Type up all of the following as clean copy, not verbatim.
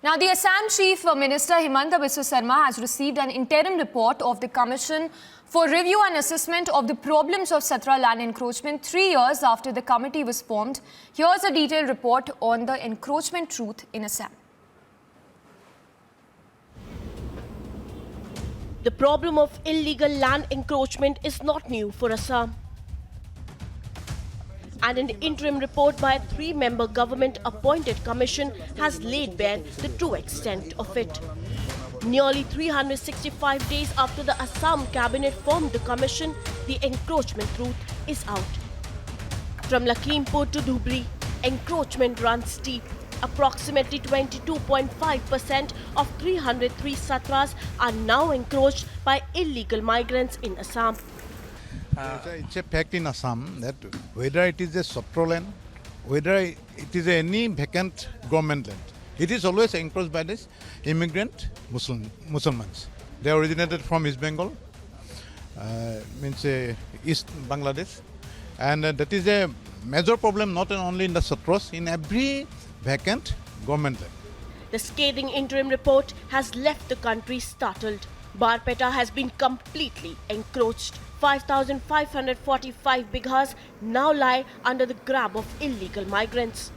Now, the Assam Chief Minister Himanta Biswa has received an interim report of the Commission for Review and Assessment of the Problems of Satra land encroachment 3 years after the committee was formed. Here's a detailed report on the encroachment truth in Assam. The problem of illegal land encroachment is not new for Assam. And an interim report by a 3-member government-appointed commission has laid bare the true extent of it. Nearly 365 days after the Assam cabinet formed the commission, the encroachment truth is out. From Lakhimpur to Dhubri, encroachment runs deep. Approximately 22.5% of 303 satras are now encroached by illegal migrants in Assam. It's a fact in Assam that whether it is a Satra land, whether it is any vacant government land, it is always encroached by this immigrant Muslims. They originated from East Bengal, East Bangladesh, and that is a major problem not only in the Satras, in every vacant government land. The scathing interim report has left the country startled. Barpeta has been completely encroached. 5,545 bighas now lie under the grab of illegal migrants.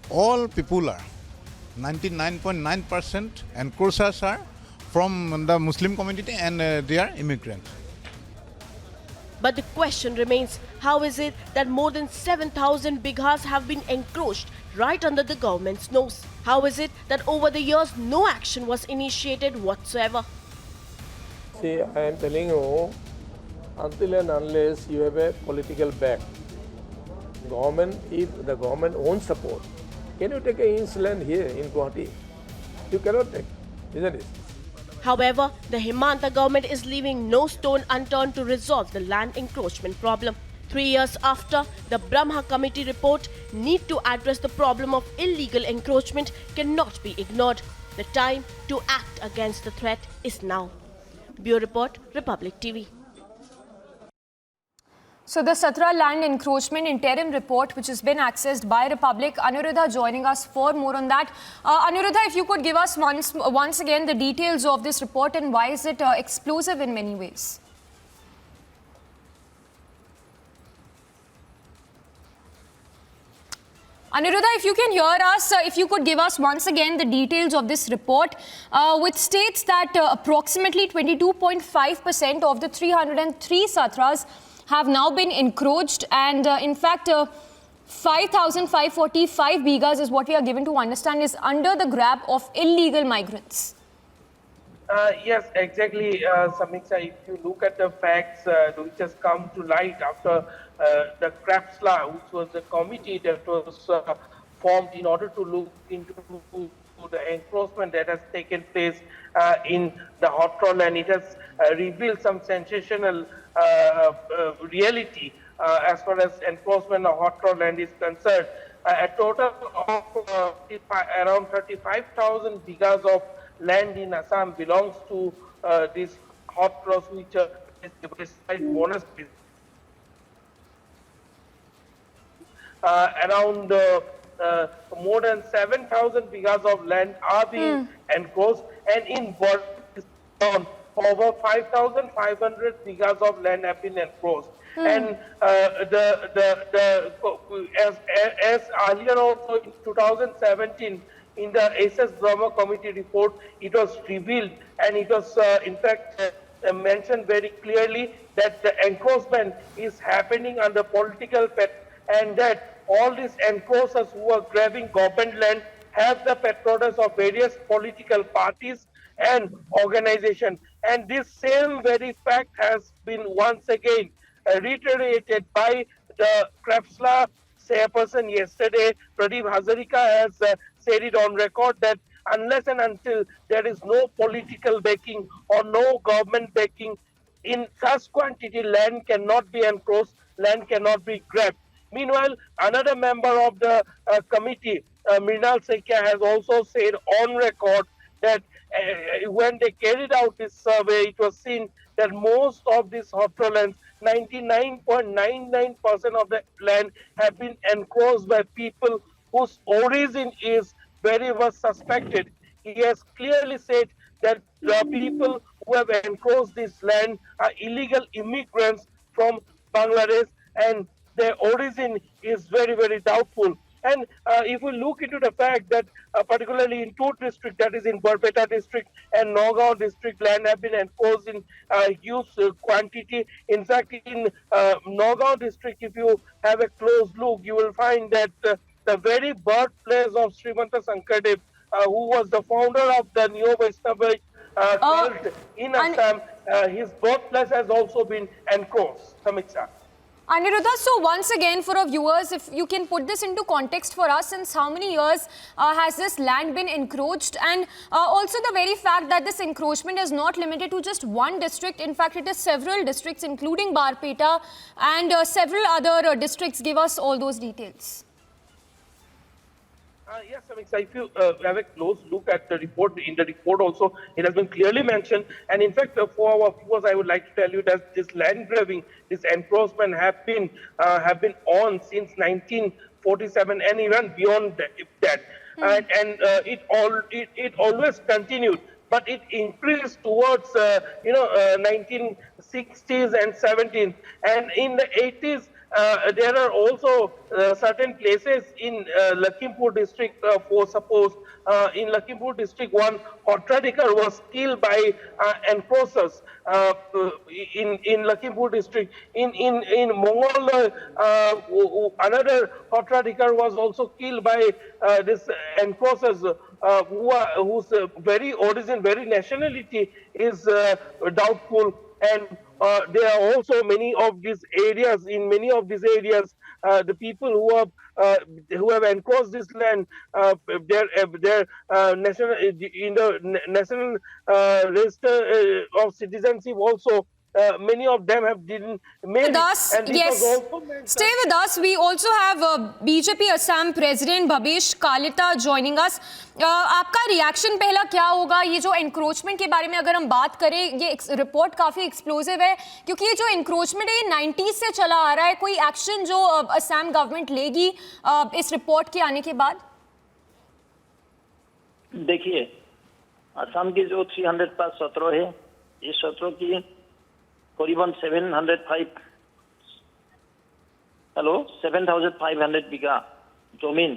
All people are 99.9% encroachers are from the Muslim community and they are immigrants. But the question remains, how is it that more than 7,000 bighas have been encroached right under the government's nose? How is it that over the years no action was initiated whatsoever? See, I am telling you, until and unless you have a political back, government, if the government owns support, can you take a inch land here in Guwahati? You cannot take, isn't it? However, the Himanta government is leaving no stone unturned to resolve the land encroachment problem. 3 years after, the Brahma Committee report need to address the problem of illegal encroachment cannot be ignored. The time to act against the threat is now. Bureau Report, Republic TV. So the Satra land encroachment interim report, which has been accessed by Republic. Anuradha joining us for more on that. Anuradha, if you could give us once again the details of this report and why is it explosive in many ways? Anuradha, if you can hear us, if you could give us once again the details of this report, which states that approximately 22.5% of the 303 satras have now been encroached, and in fact 5,545 bighas is what we are given to understand is under the grab of illegal migrants. Yes, exactly, Samiksa. If you look at the facts which has come to light after the Krapsla, which was a committee that was formed in order to look into the encroachment that has taken place in the Hotrol, and it has revealed some sensational reality as far as encroachment of Hotrol land is concerned. A total of around 35,000 bighas of land in Assam belongs to this Hotrol, which is bonus. Around more than 7,000 bighas of land are being encroached, and in Bordon, over 5,500 bighas of land have been encroached. And as earlier also in 2017, in the SS Brahma Committee report, it was revealed, and it was in fact mentioned very clearly that the encroachment is happening under political and that all these encroachers who are grabbing government land have the patronage of various political parties and organizations. And this same very fact has been once again reiterated by the Krapsla chairperson yesterday. Pradeep Hazarika has said it on record that unless and until there is no political backing or no government backing, in such quantity land cannot be encroached, land cannot be grabbed. Meanwhile, another member of the committee, Mrinal Saikia, has also said on record that when they carried out this survey, it was seen that most of these Hotrol lands, 99.99% of the land, have been encroached by people whose origin is very much suspected. he has clearly said that the people who have encroached this land are illegal immigrants from Bangladesh, and their origin is very, very doubtful. And if we look into the fact that particularly in two districts, that is in Barpeta district and Nagaon district, land have been encroached in huge quantity. In fact, in Nagaon district, if you have a close look, you will find that the very birthplace of Himanta who was the founder of the Neo Vaishnava cult in and- Assam, his birthplace has also been encroached. Samiksha. Aniruddha, so once again for our viewers, if you can put this into context for us, since how many years has this land been encroached, and also the very fact that this encroachment is not limited to just one district. In fact, it is several districts including Barpeta and several other districts. Give us all those details. Yes, Samiksha, if you have a close look at the report, in the report also, it has been clearly mentioned. And in fact, for our viewers, I would like to tell you that this land grabbing, this encroachment have been on since 1947 and even beyond that. And it always continued. But it increased towards 1960s and 70s, and in the 80s there are also certain places in Lakhimpur district. For suppose in Lakhimpur district, one Hotradikar was killed by encroachers in Lakhimpur district. In Mongol, another Hotradikar was also killed by this encroachers. Whose very origin, very nationality is doubtful, and there are also many of these areas. In many of these areas, the people who have encroached this land, their national in the national register of citizenship also. Many of them have didn't made With us, it, and this yes. was also mentioned. Stay with us. We also have BJP Assam President Bhabesh Kalita joining us. आपका reaction पहला क्या होगा? ये जो encroachment के बारे में अगर हम बात करें, ये रिपोर्ट काफी एक्सप्लोसिव है, क्योंकि ये जो एनक्रोचमेंट है ये 90s से चला आ रहा है. कोई एक्शन जो असम गवर्नमेंट लेगी इस रिपोर्ट के आने के बाद? देखिए, असम की जो 300 पास सत्रों है, इस सत्रों की करीबन 7,500 बीघा जमीन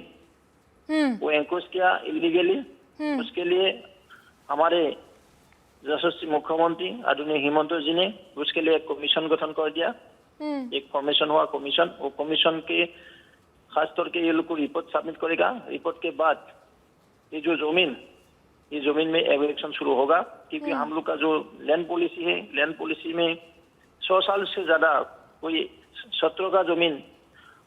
वो एंक्रोच किया इलीगली. उसके लिए हमारे यशस्वी मुख्यमंत्री आदरणीय हिमंत जी ने उसके लिए एक कमीशन गठन कर दिया. एक फॉर्मेशन हुआ कमीशन. वो कमीशन के खासतौर के ये लोग को रिपोर्ट सबमिट करेगा. रिपोर्ट के बाद ये जो जमीन में एवेक्शन शुरू होगा, क्योंकि हम लोग का जो लैंड पॉलिसी है, लैंड पॉलिसी में 100 साल से ज्यादा कोई शत्रु का जमीन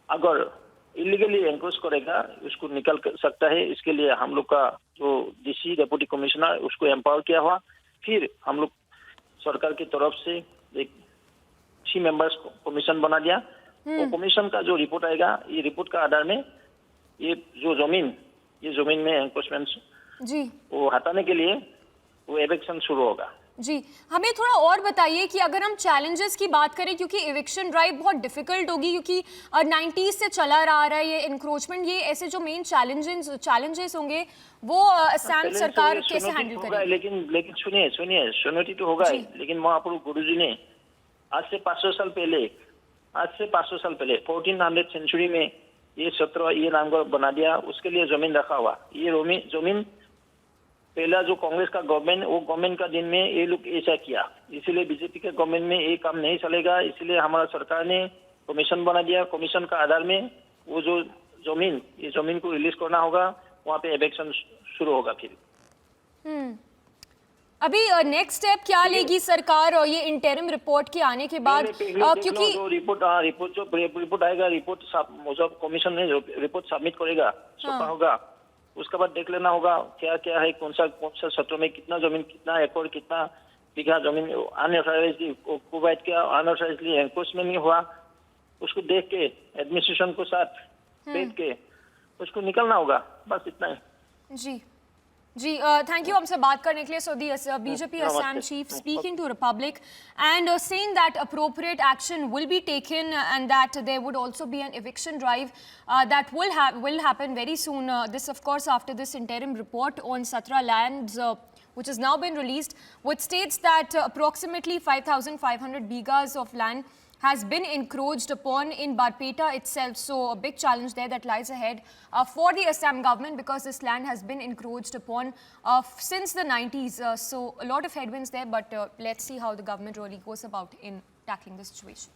अगर इलीगली एंक्रोच करेगा उसको निकल सकता है. इसके लिए हम लोग का जो डीसी डेप्यूटी कमिश्नर उसको एम्पावर किया हुआ. फिर हम लोग सरकार की तरफ से एक 6 मेंबर्स कमीशन बना दिया. वो कमीशन का जो रिपोर्ट आएगा, ये रिपोर्ट का आधार में ये जमीन में एंक्रोचमेंट जी वो हटाने के लिए वो एविक्शन शुरू होगा. जी, हमें थोड़ा और बताइए कि अगर हम चैलेंजेस की बात करें, क्योंकि एविक्शन ड्राइव बहुत डिफिकल्ट होगी, क्योंकि 90s से चला रहा है ये एनक्रोचमेंट. ये ऐसे जो मेन चैलेंजेस होंगे वो असम सरकार कैसे हैंडल करेगी? लेकिन सुनिए सुनौती तो होगा ही. लेकिन महापुरुष गुरुजी ने आज से 500 साल पहले 1400 सेंचुरी में ये सत्र ये नाम को बना दिया. उसके लिए जमीन रखा हुआ. ये जमीन पहला जो कांग्रेस का गवर्नमेंट, वो गवर्नमेंट का दिन में ये लोग ऐसा किया, इसीलिए बीजेपी के गवर्नमेंट में ये काम नहीं चलेगा. इसलिए हमारा सरकार ने कमीशन बना दिया. कमीशन का आधार में वो जो जमीन को रिलीज करना होगा, वहाँ पे एविक्शन शुरू होगा. फिर अभी नेक्स्ट स्टेप क्या लेगी सरकार और ये इंटरिम रिपोर्ट के आने के बाद? क्योंकि रिपोर्ट आएगा, रिपोर्ट कमीशन ने रिपोर्ट सबमिट करेगा, छपा होगा. उसके बाद देख लेना होगा क्या क्या है, कौन सा क्षेत्रों में कितना जमीन, कितना एकड़, कितना बीघा जमीन अनऑथराइजली ऑक्युपाइड किया, अनऑथराइजली एनक्रोचमेंट नहीं हुआ. उसको देख के एडमिनिस्ट्रेशन को साथ बैठ के उसको निकलना होगा. बस इतना ही. जी जी थैंक यू हमसे बात करने के लिए. So the BJP Assam chief speaking to Republic and saying that appropriate action will be taken and that there would also be an eviction drive that will happen very soon. This of course after this interim report on Satra lands which has now been released, which states that approximately 5,500 bighas of land has been encroached upon in Barpeta itself. So a big challenge there that lies ahead for the Assam government, because this land has been encroached upon since the 90s. So a lot of headwinds there, but let's see how the government really goes about in tackling the situation.